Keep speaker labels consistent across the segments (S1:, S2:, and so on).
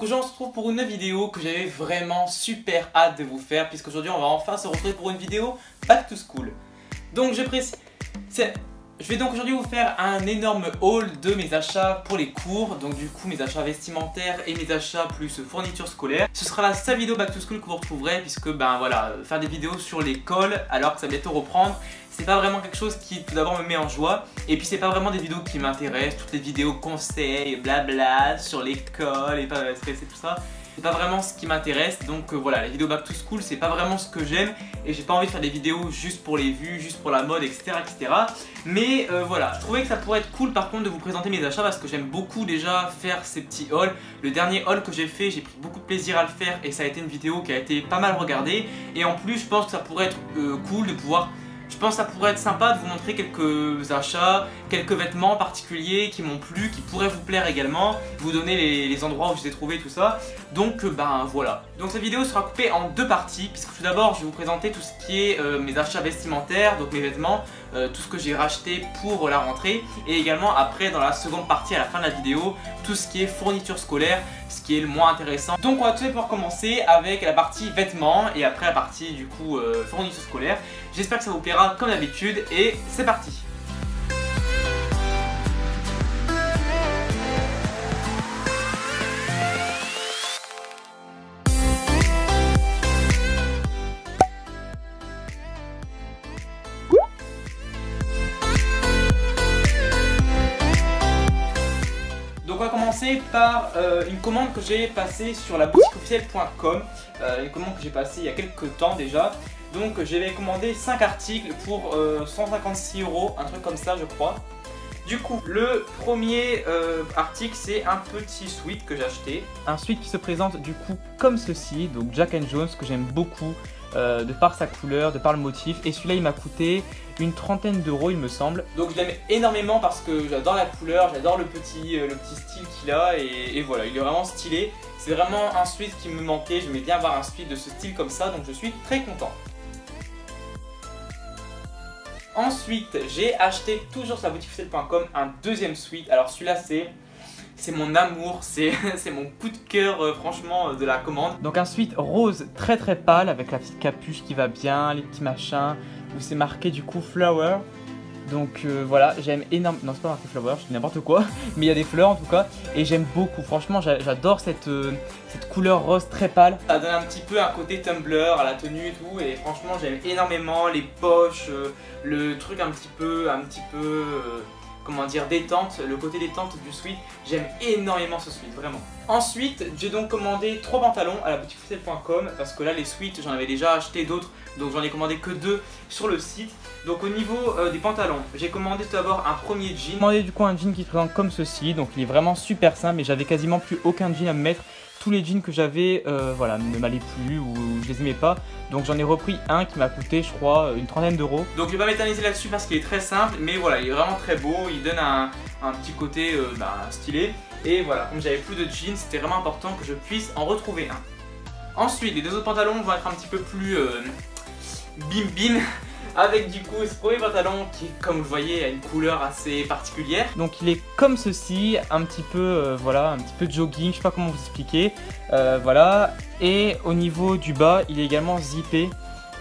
S1: Aujourd'hui on se retrouve pour une vidéo que j'avais vraiment super hâte de vous faire, puisqu'aujourd'hui on va enfin se retrouver pour une vidéo Back to School. Donc je vais donc aujourd'hui vous faire un énorme haul de mes achats pour les cours, donc du coup mes achats vestimentaires et mes achats plus fournitures scolaires. Ce sera la seule vidéo Back to School que vous retrouverez, puisque ben voilà, faire des vidéos sur l'école alors que ça va bientôt reprendre, c'est pas vraiment quelque chose qui tout d'abord me met en joie, et puis c'est pas vraiment des vidéos qui m'intéressent, toutes les vidéos conseils, blabla sur l'école et pas stresser tout ça. C'est pas vraiment ce qui m'intéresse, donc voilà, les vidéos Back to School c'est pas vraiment ce que j'aime et j'ai pas envie de faire des vidéos juste pour les vues, juste pour la mode, etc. Mais voilà, je trouvais que ça pourrait être cool par contre de vous présenter mes achats parce que j'aime beaucoup déjà faire ces petits hauls. Le dernier haul que j'ai fait, j'ai pris beaucoup de plaisir à le faire et ça a été une vidéo qui a été pas mal regardée. Et en plus, je pense que ça pourrait être cool de pouvoir... Je pense que ça pourrait être sympa de vous montrer quelques achats, quelques vêtements particuliers qui m'ont plu, qui pourraient vous plaire également, vous donner les endroits où je les ai trouvés, tout ça. Donc ben voilà. Donc cette vidéo sera coupée en deux parties, puisque tout d'abord je vais vous présenter tout ce qui est mes achats vestimentaires, donc mes vêtements, tout ce que j'ai racheté pour la rentrée, et également après dans la seconde partie à la fin de la vidéo, tout ce qui est fourniture scolaire, ce qui est le moins intéressant. Donc on va tout de suite pouvoir commencer avec la partie vêtements et après la partie du coup fourniture scolaire. J'espère que ça vous plaira comme d'habitude et c'est parti. Donc on va commencer par une commande que j'ai passée sur la boutique officielle.com, une commande que j'ai passée il y a quelques temps déjà. Donc j'avais commandé 5 articles pour 156 €, un truc comme ça je crois. Du coup, le premier article c'est un petit sweat que j'ai acheté. Un sweat qui se présente du coup comme ceci, donc Jack & Jones, que j'aime beaucoup de par sa couleur, de par le motif. Et celui-là il m'a coûté une trentaine d'euros il me semble. Donc je l'aime énormément parce que j'adore la couleur, j'adore le petit style qu'il a et voilà, il est vraiment stylé. C'est vraiment un sweat qui me manquait, j'aimais bien avoir un sweat de ce style comme ça, donc je suis très content. Ensuite, j'ai acheté toujours sur la boutique officielle.com un deuxième sweat. Alors celui-là c'est mon amour, c'est mon coup de cœur franchement de la commande. Donc un sweat rose très pâle avec la petite capuche qui va bien, les petits machins, où c'est marqué du coup flower. Donc voilà, j'aime énormément, non c'est pas marqué flower, je dis n'importe quoi, mais il y a des fleurs en tout cas, et j'aime beaucoup, franchement j'adore cette couleur rose très pâle. Ça donne un petit peu un côté Tumblr à la tenue et tout, et franchement j'aime énormément les poches, le truc un petit peu, comment dire, détente, le côté détente du sweat, j'aime énormément ce sweat, vraiment. Ensuite, j'ai donc commandé 3 pantalons à la boutique officielle.com parce que là les sweats j'en avais déjà acheté d'autres, donc j'en ai commandé que 2 sur le site. Donc au niveau des pantalons, j'ai commandé tout d'abord un premier jean. J'ai commandé du coup un jean qui se présente comme ceci, donc il est vraiment super simple et j'avais quasiment plus aucun jean à me mettre. Tous les jeans que j'avais voilà, ne m'allaient plus ou je les aimais pas. Donc j'en ai repris un qui m'a coûté je crois une trentaine d'euros. Donc je vais pas m'éterniser là-dessus parce qu'il est très simple, mais voilà, il est vraiment très beau, il donne un petit côté stylé. Et voilà, comme j'avais plus de jeans, c'était vraiment important que je puisse en retrouver un. Ensuite, les deux autres pantalons vont être un petit peu plus bim bim. Avec du coup ce premier pantalon qui, comme vous le voyez, a une couleur assez particulière. Donc il est comme ceci, un petit peu voilà, un petit peu jogging, je sais pas comment vous expliquer. Voilà. Et au niveau du bas, il est également zippé.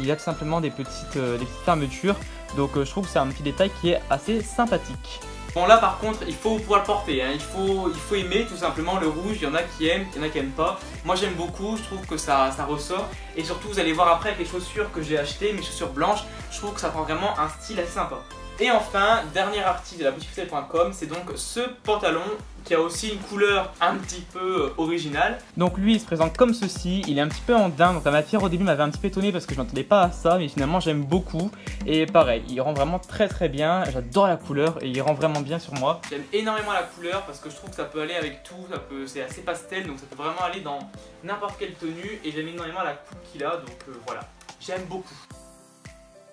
S1: Il a tout simplement des petites fermetures. Donc je trouve que c'est un petit détail qui est assez sympathique. Bon là par contre il faut pouvoir le porter, hein. il faut aimer tout simplement le rouge, il y en a qui aiment, il y en a qui aiment pas. Moi j'aime beaucoup, je trouve que ça ressort. Et surtout vous allez voir après avec les chaussures que j'ai achetées, mes chaussures blanches, je trouve que ça prend vraiment un style assez sympa. Et enfin, dernier article de la boutique officielle.com, c'est donc ce pantalon qui a aussi une couleur un petit peu originale. Donc lui il se présente comme ceci, il est un petit peu en daim, donc la matière au début m'avait un petit peu étonné parce que je m'attendais pas à ça, mais finalement j'aime beaucoup. Et pareil, il rend vraiment très bien, j'adore la couleur et il rend vraiment bien sur moi. J'aime énormément la couleur parce que je trouve que ça peut aller avec tout, c'est assez pastel, donc ça peut vraiment aller dans n'importe quelle tenue et j'aime énormément la coupe qu'il a, donc voilà, j'aime beaucoup.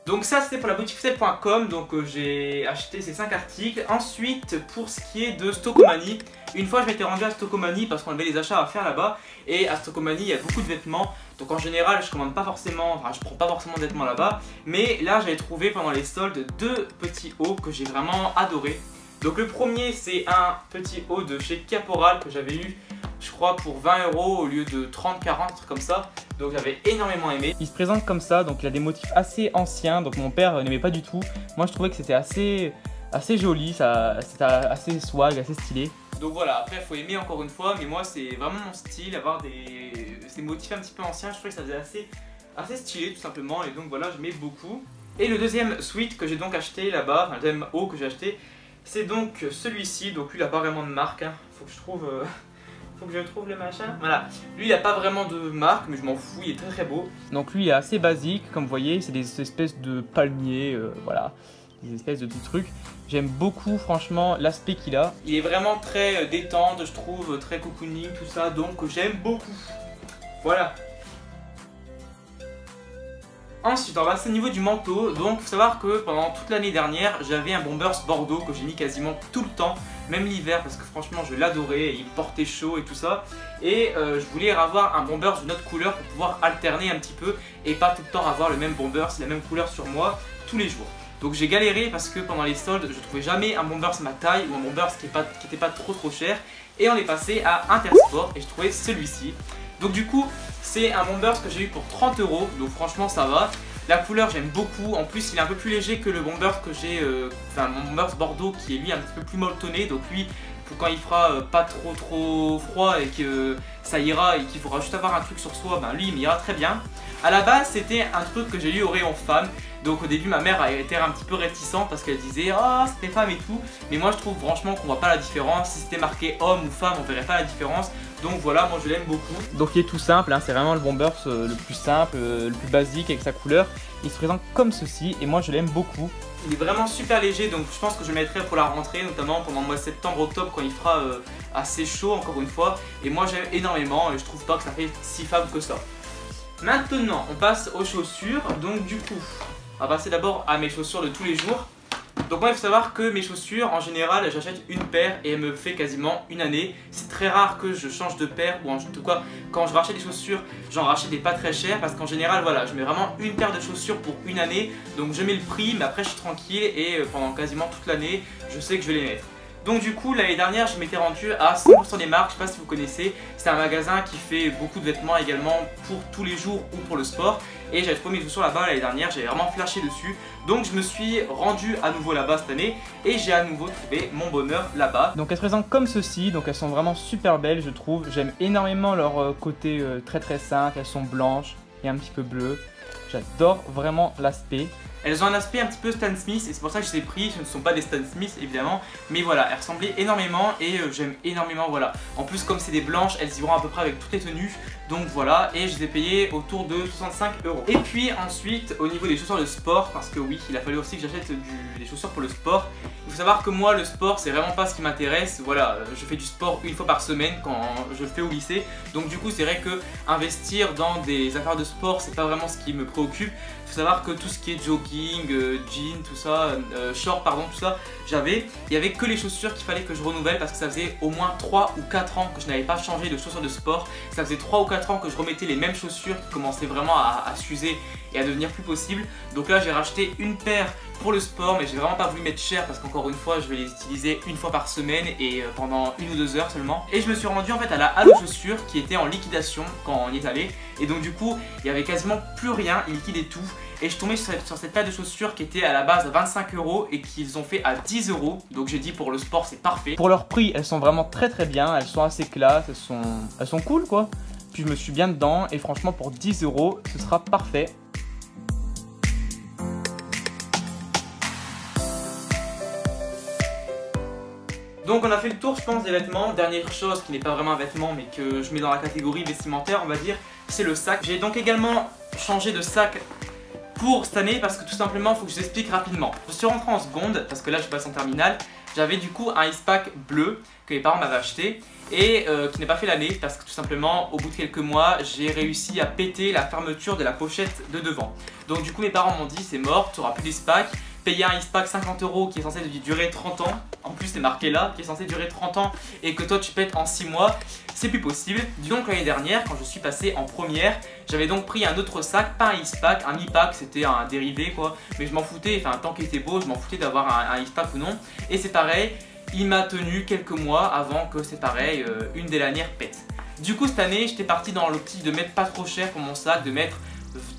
S1: Donc ça c'était pour la boutique officielle.com, donc j'ai acheté ces 5 articles. Ensuite pour ce qui est de Stockomanie, une fois je m'étais rendu à Stockomanie parce qu'on avait les achats à faire là-bas. Et à Stockomanie il y a beaucoup de vêtements, donc en général je commande pas forcément, enfin je prends pas forcément de vêtements là-bas. Mais là j'avais trouvé pendant les soldes 2 petits hauts que j'ai vraiment adoré. Donc le premier c'est un petit haut de chez Caporal que j'avais eu je crois pour 20 € au lieu de 30-40, un truc comme ça. Donc j'avais énormément aimé. Il se présente comme ça, donc il a des motifs assez anciens, donc mon père n'aimait pas du tout. Moi je trouvais que c'était assez joli, c'était assez swag, assez stylé. Donc voilà, après il faut aimer encore une fois, mais moi c'est vraiment mon style, avoir ces motifs un petit peu anciens, je trouvais que ça faisait assez stylé tout simplement, et donc voilà, je mets beaucoup. Et le deuxième sweat que j'ai donc acheté là-bas, enfin le deuxième haut que j'ai acheté, c'est donc celui-ci. Donc lui il n'a pas vraiment de marque, hein. Faut que je trouve le machin. Voilà, lui il a pas vraiment de marque, mais je m'en fous, il est très très beau. Donc lui il est assez basique, comme vous voyez, c'est des espèces de palmiers, voilà, des espèces de petits trucs. J'aime beaucoup franchement l'aspect qu'il a. Il est vraiment très détente, je trouve, très cocooning, tout ça, donc j'aime beaucoup. Voilà. Ensuite, on va passer au niveau du manteau. Donc, il faut savoir que pendant toute l'année dernière, j'avais un Bombers Bordeaux que j'ai mis quasiment tout le temps, même l'hiver, parce que franchement, je l'adorais, il portait chaud et tout ça. Et je voulais avoir un Bombers d'une autre couleur pour pouvoir alterner un petit peu et pas tout le temps avoir le même Bombers, la même couleur sur moi tous les jours. Donc j'ai galéré parce que pendant les soldes, je trouvais jamais un Bombers ma taille ou un Bombers qui était pas trop cher. Et on est passé à Intersport et je trouvais celui-ci. Donc du coup, c'est un Bombers que j'ai eu pour 30 €, donc franchement ça va. La couleur j'aime beaucoup, en plus il est un peu plus léger que le Bombers que j'ai, enfin mon Bombers Bordeaux qui est lui un petit peu plus molletonné. Donc lui, quand il fera pas trop froid et que ça ira et qu'il faudra juste avoir un truc sur soi, ben lui il m'ira très bien. À la base c'était un truc que j'ai eu au rayon femme. Donc au début ma mère a été un petit peu réticente parce qu'elle disait oh c'était femme et tout. Mais moi je trouve franchement qu'on voit pas la différence. Si c'était marqué homme ou femme on verrait pas la différence. Donc voilà, moi je l'aime beaucoup. Donc il est tout simple, hein, c'est vraiment le Bombers le plus simple, le plus basique avec sa couleur. Il se présente comme ceci et moi je l'aime beaucoup. Il est vraiment super léger, donc je pense que je le mettrai pour la rentrée, notamment pendant le mois de septembre-octobre quand il fera assez chaud encore une fois. Et moi j'aime énormément et je trouve pas que ça fait si femme que ça. Maintenant on passe aux chaussures, donc du coup on va passer d'abord à mes chaussures de tous les jours. Donc moi il faut savoir que mes chaussures en général j'achète une paire et elle me fait quasiment une année. C'est très rare que je change de paire ou en tout cas quand je rachète des chaussures j'en rachète des pas très chères parce qu'en général voilà je mets vraiment une paire de chaussures pour une année. Donc je mets le prix mais après je suis tranquille et pendant quasiment toute l'année je sais que je vais les mettre. Donc du coup l'année dernière je m'étais rendu à 100% des marques, je sais pas si vous connaissez, c'est un magasin qui fait beaucoup de vêtements également pour tous les jours ou pour le sport. Et j'avais trouvé mes chaussures là-bas l'année dernière, j'avais vraiment flashé dessus. Donc je me suis rendu à nouveau là-bas cette année et j'ai à nouveau trouvé mon bonheur là-bas. Donc elles se présentent comme ceci, donc elles sont vraiment super belles je trouve. J'aime énormément leur côté très simple, elles sont blanches et un petit peu bleues. J'adore vraiment l'aspect. Elles ont un aspect un petit peu Stan Smith et c'est pour ça que je les ai pris. Ce ne sont pas des Stan Smith évidemment, mais voilà, elles ressemblaient énormément et j'aime énormément, voilà. En plus comme c'est des blanches, elles y vont à peu près avec toutes les tenues. Donc voilà, et je les ai payées autour de 65 €. Et puis ensuite au niveau des chaussures de sport, parce que oui, il a fallu aussi que j'achète des chaussures pour le sport. Il faut savoir que moi le sport c'est vraiment pas ce qui m'intéresse. Voilà, je fais du sport une fois par semaine quand je le fais au lycée. Donc du coup c'est vrai que investir dans des affaires de sport c'est pas vraiment ce qui me préoccupe. Il faut savoir que tout ce qui est jogging, jean, tout ça, short pardon, tout ça, il y avait que les chaussures qu'il fallait que je renouvelle parce que ça faisait au moins 3 ou 4 ans que je n'avais pas changé de chaussures de sport. Ça faisait 3 ou 4 ans que je remettais les mêmes chaussures qui commençaient vraiment à s'user et à devenir plus possible. Donc là j'ai racheté une paire pour le sport mais j'ai vraiment pas voulu mettre cher parce qu'encore une fois je vais les utiliser une fois par semaine et pendant 1 ou 2 heures seulement. Et je me suis rendu en fait à la Halo Chaussures qui était en liquidation quand on y est allé. Et donc du coup il y avait quasiment plus rien, ils liquidaient tout. Et je tombais sur cette paire de chaussures qui était à la base à 25 € et qu'ils ont fait à 10 €. Donc j'ai dit pour le sport c'est parfait. Pour leur prix elles sont vraiment très bien, elles sont assez classe, elles sont cool quoi. Puis je me suis bien dedans et franchement pour 10 € ce sera parfait. Donc on a fait le tour je pense des vêtements. Dernière chose qui n'est pas vraiment un vêtement mais que je mets dans la catégorie vestimentaire on va dire, c'est le sac. J'ai donc également changé de sac pour cette année parce que tout simplement il faut que je vous explique rapidement. Je suis rentré en seconde parce que là je passe en terminale. J'avais du coup un ice-pack bleu que mes parents m'avaient acheté et qui n'a pas fait l'année parce que tout simplement au bout de quelques mois j'ai réussi à péter la fermeture de la pochette de devant. Donc du coup mes parents m'ont dit c'est mort, tu n'auras plus d'ice-pack. Payer un ice-pack 50 € qui est censé durer 30 ans, en plus c'est marqué là, qui est censé durer 30 ans et que toi tu pètes en 6 mois, c'est plus possible. Donc l'année dernière, quand je suis passé en première, j'avais donc pris un autre sac, pas un ice-pack, un mi-pack, c'était un dérivé quoi, mais je m'en foutais, enfin tant qu'il était beau, je m'en foutais d'avoir un ice-pack ou non. Et c'est pareil, il m'a tenu quelques mois avant que c'est pareil, une des lanières pète. Du coup cette année j'étais parti dans l'optique de mettre pas trop cher pour mon sac, de mettre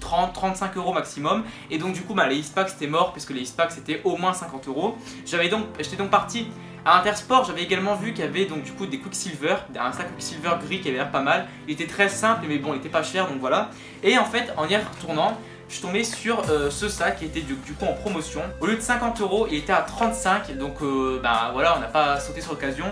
S1: 30-35 € maximum, et donc du coup les Eastpak c'était mort puisque les Eastpak c'était au moins 50 €. J'étais donc parti à Intersport. J'avais également vu qu'il y avait donc du coup des Quicksilver, un sac Quicksilver gris qui avait l'air pas mal. Il était très simple mais bon il était pas cher donc voilà. Et en fait en y retournant je suis tombé sur ce sac qui était du coup en promotion. Au lieu de 50 € il était à 35, donc voilà, on n'a pas sauté sur l'occasion.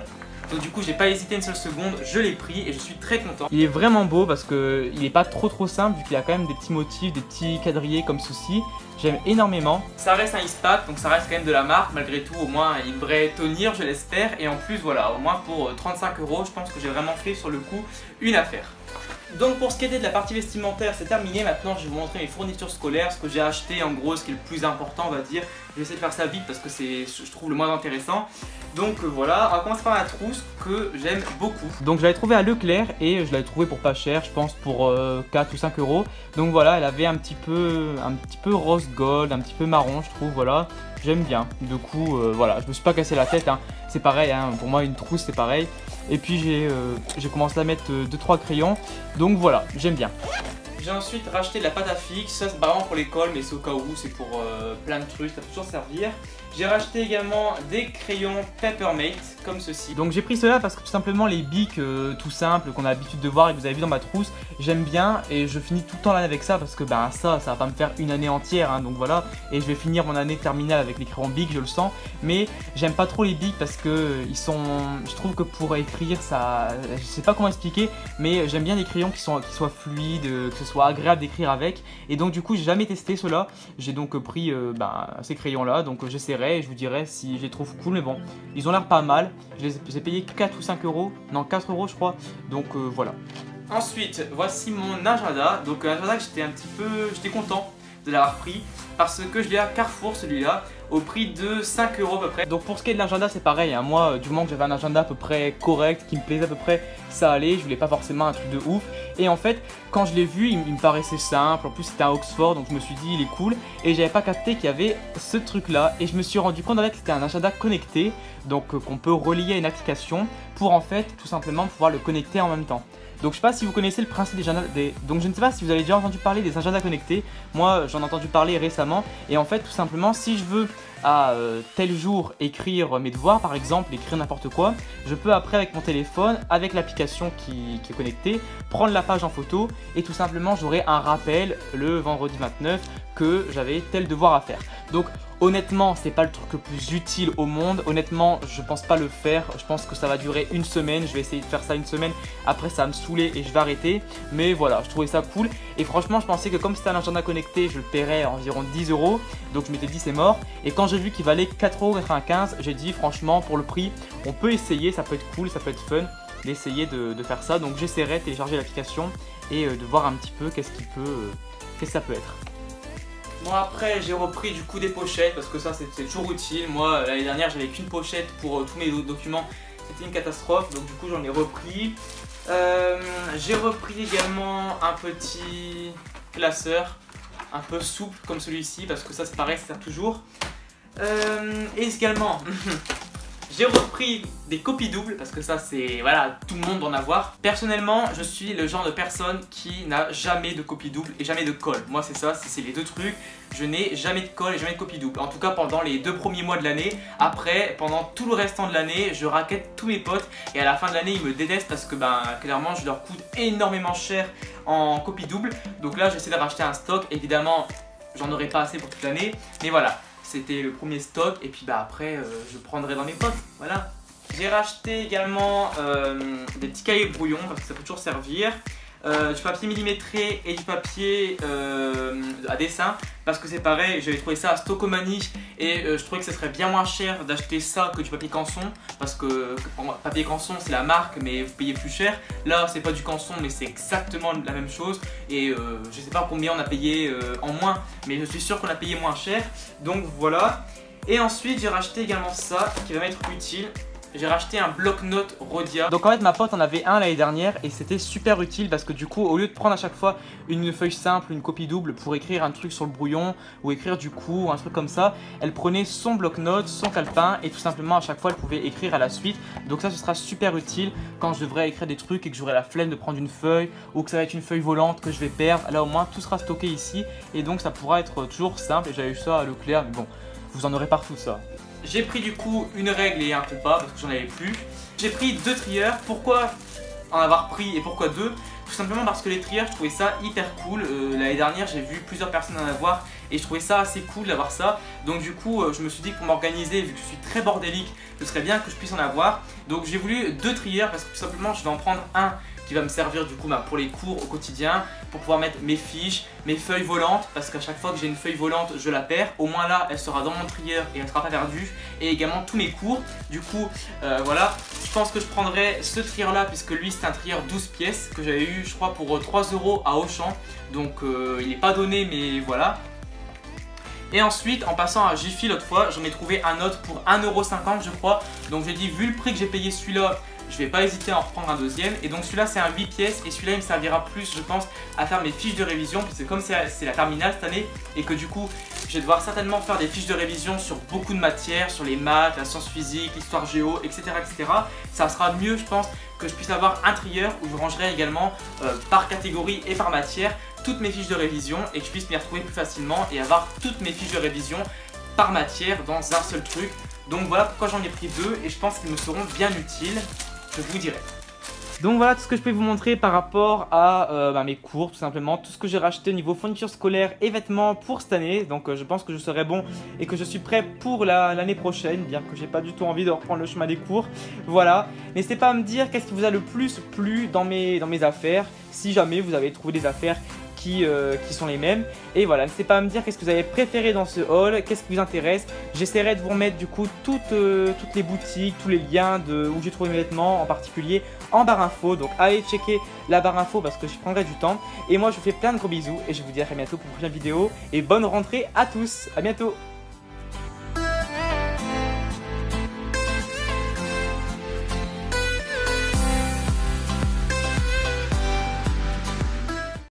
S1: Donc du coup j'ai pas hésité une seule seconde, je l'ai pris et je suis très content. Il est vraiment beau parce que il est pas trop simple vu qu'il a quand même des petits motifs, des petits quadrillés comme ceci. J'aime énormément. Ça reste un Eastpak donc ça reste quand même de la marque malgré tout, au moins il devrait tenir je l'espère. Et en plus voilà, au moins pour 35 € je pense que j'ai vraiment fait sur le coup une affaire. Donc pour ce qui était de la partie vestimentaire c'est terminé. Maintenant je vais vous montrer mes fournitures scolaires, ce que j'ai acheté en gros, ce qui est le plus important on va dire. Je vais essayer de faire ça vite parce que c'est je trouve le moins intéressant. Donc voilà, on va commencer par la trousse que j'aime beaucoup. Donc je l'avais trouvée à Leclerc et je l'avais trouvée pour pas cher, je pense pour 4 ou 5 €. Donc voilà, elle avait un petit peu rose gold, un petit peu marron je trouve, voilà. J'aime bien, du coup voilà, je me suis pas cassé la tête, hein. C'est pareil, hein. Pour moi une trousse c'est pareil. Et puis j'ai commencé à mettre 2-3 crayons, donc voilà, j'aime bien. J'ai ensuite racheté de la pâte à fixe, ça c'est vraiment pour l'école mais c'est au cas où, c'est pour plein de trucs, ça peut toujours servir. J'ai racheté également des crayons Papermate comme ceci. Donc j'ai pris cela parce que tout simplement les bics tout simples qu'on a l'habitude de voir et que vous avez vu dans ma trousse, j'aime bien et je finis tout le temps l'année avec ça parce que ça va pas me faire une année entière, hein, donc voilà. Et je vais finir mon année terminale avec les crayons bics, je le sens. Mais j'aime pas trop les bics parce que je trouve que pour écrire ça, je sais pas comment expliquer, mais j'aime bien des crayons qui soient fluides, que ce soit agréable d'écrire avec. Et donc du coup j'ai jamais testé cela. J'ai donc pris ces crayons là, donc j'essaierai et je vous dirai si je les trouve cool. Mais bon, ils ont l'air pas mal. Je les ai payés 4 ou 5 €, non 4 € je crois. Donc voilà. Ensuite voici mon agenda. Donc un agenda que j'étais content de l'avoir pris parce que je l'ai à Carrefour celui-là au prix de 5 € à peu près. Donc pour ce qui est de l'agenda c'est pareil, hein. Moi du moment que j'avais un agenda à peu près correct, qui me plaisait à peu près, ça allait, je voulais pas forcément un truc de ouf. Et en fait quand je l'ai vu il me paraissait simple, en plus c'était un Oxford donc je me suis dit il est cool. Et j'avais pas capté qu'il y avait ce truc là et je me suis rendu compte que c'était un agenda connecté, donc qu'on peut relier à une application pour en fait tout simplement pouvoir le connecter en même temps. Donc je sais pas si vous connaissez le principe des agendas, donc je ne sais pas si vous avez déjà entendu parler des agendas connectés. Moi j'en ai entendu parler récemment et en fait tout simplement si je veux à tel jour écrire mes devoirs par exemple, écrire n'importe quoi, je peux après avec mon téléphone, avec l'application qui est connectée, prendre la page en photo et tout simplement j'aurai un rappel le vendredi 29 que j'avais tel devoir à faire. Donc honnêtement c'est pas le truc le plus utile au monde, honnêtement je pense pas le faire, je pense que ça va durer une semaine, je vais essayer de faire ça une semaine, après ça va me saouler et je vais arrêter. Mais voilà, je trouvais ça cool et franchement je pensais que comme c'était un agenda connecté je le paierais environ 10 €, donc je m'étais dit c'est mort. Et quand j'ai vu qu'il valait 4,95 €, j'ai dit franchement pour le prix on peut essayer, ça peut être cool, ça peut être fun d'essayer de faire ça. Donc j'essaierai de télécharger l'application et de voir un petit peu qu'est-ce que ça peut être. Bon après j'ai repris du coup des pochettes parce que ça c'est toujours utile. Moi l'année dernière j'avais qu'une pochette pour tous mes documents, c'était une catastrophe donc du coup j'en ai repris. J'ai repris également un petit classeur un peu souple comme celui-ci parce que ça c'est pareil, ça sert toujours. Et également j'ai repris des copies doubles parce que ça c'est voilà, tout le monde doit en avoir. Personnellement je suis le genre de personne qui n'a jamais de copie double et jamais de colle. Moi c'est ça, c'est les deux trucs. Je n'ai jamais de colle et jamais de copie double. En tout cas pendant les 2 premiers mois de l'année. Après pendant tout le restant de l'année je raquette tous mes potes et à la fin de l'année ils me détestent parce que clairement je leur coûte énormément cher en copie double. Donc là j'essaie de racheter un stock, évidemment j'en aurai pas assez pour toute l'année mais voilà. C'était le premier stock et puis après je prendrai dans mes potes, voilà. J'ai racheté également des petits cahiers brouillons parce que ça peut toujours servir. Du papier millimétré et du papier à dessin parce que c'est pareil, j'avais trouvé ça à Stocomanie et je trouvais que ce serait bien moins cher d'acheter ça que du papier canson parce que papier canson c'est la marque mais vous payez plus cher. Là c'est pas du canson mais c'est exactement la même chose et je sais pas combien on a payé en moins mais je suis sûr qu'on a payé moins cher, donc voilà. Et ensuite j'ai racheté également ça qui va m'être utile. j'ai racheté un bloc-notes Rhodia. Donc en fait ma pote en avait un l'année dernière et c'était super utile parce que du coup au lieu de prendre à chaque fois une feuille simple, une copie double pour écrire un truc sur le brouillon ou écrire du coup un truc comme ça, elle prenait son bloc-notes, son calepin et tout simplement à chaque fois elle pouvait écrire à la suite. Donc ça ce sera super utile quand je devrais écrire des trucs et que j'aurai la flemme de prendre une feuille ou que ça va être une feuille volante que je vais perdre. Là au moins tout sera stocké ici et donc ça pourra être toujours simple. Et j'avais eu ça à Leclerc mais bon, vous en aurez partout ça. J'ai pris du coup une règle et un compas parce que j'en avais plus. J'ai pris 2 trieurs. Pourquoi en avoir pris et pourquoi 2? Tout simplement parce que les trieurs, je trouvais ça hyper cool. L'année dernière, j'ai vu plusieurs personnes en avoir et je trouvais ça assez cool d'avoir ça. Donc du coup, je me suis dit que pour m'organiser, vu que je suis très bordélique, ce serait bien que je puisse en avoir. Donc j'ai voulu 2 trieurs parce que tout simplement, je vais en prendre un qui va me servir du coup pour les cours au quotidien, pour pouvoir mettre mes fiches, mes feuilles volantes, parce qu'à chaque fois que j'ai une feuille volante, je la perds. Au moins là, elle sera dans mon trieur et elle ne sera pas perdue. Et également tous mes cours. Du coup, voilà. Je pense que je prendrai ce trieur là, puisque lui c'est un trieur 12 pièces que j'avais eu, je crois, pour 3 € à Auchan. Donc il n'est pas donné, mais voilà. Et ensuite, en passant à Jiffy l'autre fois, j'en ai trouvé un autre pour 1,50 € je crois. Donc j'ai dit, vu le prix que j'ai payé celui-là, je vais pas hésiter à en reprendre un deuxième. Et donc celui-là c'est un 8 pièces et celui-là il me servira plus je pense à faire mes fiches de révision. Puisque comme c'est la terminale cette année et que du coup je vais devoir certainement faire des fiches de révision sur beaucoup de matières, sur les maths, la science physique, l'histoire géo, etc., etc. Ça sera mieux je pense que je puisse avoir un trieur où je rangerai également par catégorie et par matière toutes mes fiches de révision et que je puisse m'y retrouver plus facilement et avoir toutes mes fiches de révision par matière dans un seul truc. Donc voilà pourquoi j'en ai pris 2 et je pense qu'ils me seront bien utiles. Je vous dirai. Donc voilà tout ce que je peux vous montrer par rapport à mes cours, tout simplement. Tout ce que j'ai racheté au niveau fourniture scolaire et vêtements pour cette année. Donc je pense que je serai bon et que je suis prêt pour l'année prochaine, bien que j'ai pas du tout envie de reprendre le chemin des cours. Voilà. N'hésitez pas à me dire qu'est-ce qui vous a le plus plu dans mes affaires. Si jamais vous avez trouvé des affaires qui sont les mêmes. Et voilà, n'hésitez pas à me dire qu'est-ce que vous avez préféré dans ce haul, qu'est-ce qui vous intéresse. J'essaierai de vous remettre du coup toutes les boutiques, tous les liens où j'ai trouvé mes vêtements en particulier en barre info. Donc allez checker la barre info parce que je prendrai du temps. Et moi je vous fais plein de gros bisous et je vous dis à très bientôt pour une prochaine vidéo. Et bonne rentrée à tous, à bientôt.